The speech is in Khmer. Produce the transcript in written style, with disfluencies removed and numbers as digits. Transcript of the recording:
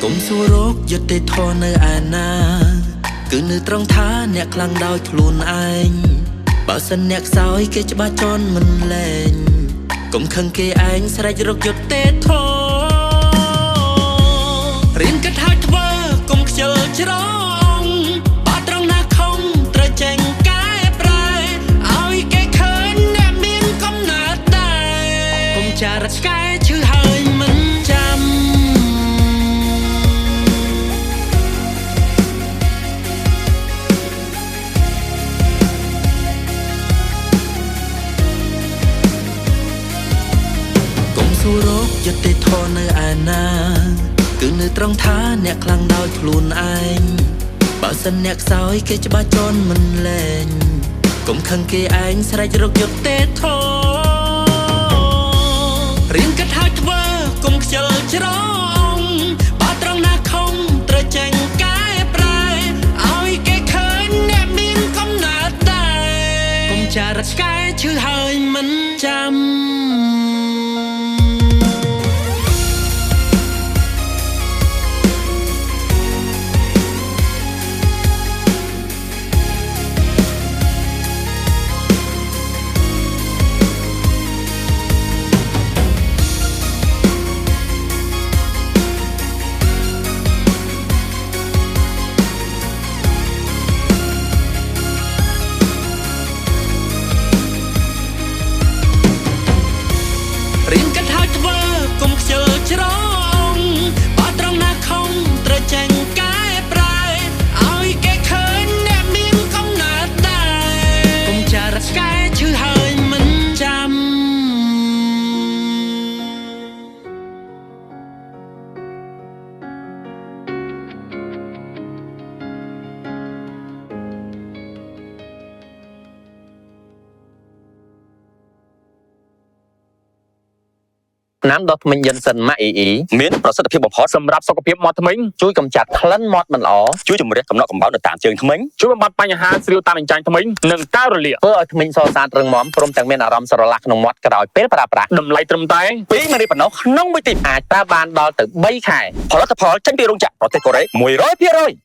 កុំសួររកយុត្តិធម៌នៅឯណាគឺនៅត្រង់ថាអ្នកខ្លាំងដោយខ្លួនឯងបើសិនអ្នកខ្សោយគេច្បាស់ជន់មិនលែងកុំខឹងគេឯងស្រែករកយុត្តិធម៌រៀនគិតហើយធ្វើកុំខ្ជិលច្រងបើត្រង់ណាខំត្រូវចេញកែប្រែឲ្យគេឃើញអ្នកមានកំណើតដែរកុំចារឆ្កែឈឺហើយមិនចាំសួររកយុត្តិធម៌នៅឯណាគឺនៅត្រង់ថាអ្នកខ្លាំងដោយខ្លួនឯងបើសិនអ្នកខ្សោយគេច្បាស់ជន់មិនលែងកុំខឹងគេឯងស្រែករកយុត្តិធម៌រៀនគិតហើយធ្វើកុំខ្ជិលច្រងបើត្រង់ណាខំត្រូវចេញកែប្រែឲ្យគេឃើញអ្នកមានកំណើតដែរកុំចារឆ្កែឈឺហើយមិនចាំរៀនគិតហើយធ្វើកុំខ្ជិលច្រងបើត្រង់ណាខំត្រូវចេញកែប្រែឲ្យគេឃើញអ្នកមានកំណើតដែរកុំចារឆ្កែឈឺហើយមិនចាំน้ำดอกทมินยันสันมาอีมิ้นประสิทธิภาพบ่พอสำหรับสุขภาพมอดทมิงช่วยกำจัดคลั่นมอดมันอ๋อช่วยจุ่มเรียกกำเนาะกำเบาในตามเชิงทมิงช่วยบำบัดปัญหาสิวตามใจทมิงหนึ่งก้าวเรียเพื่อทมิงโซซานเริงหมอมพร้อมจากเมนอารมณ์สระลักนมอดกระดอยเป็ดปลาปลาดำไหลตรมไตปีมาในปนนกน้องไม่ติดอาจตาบานดอลตึกใบไข่พอรัตพอจังปีรุ่งจักรประเทศโกเรมวยร้อยเพียร้อย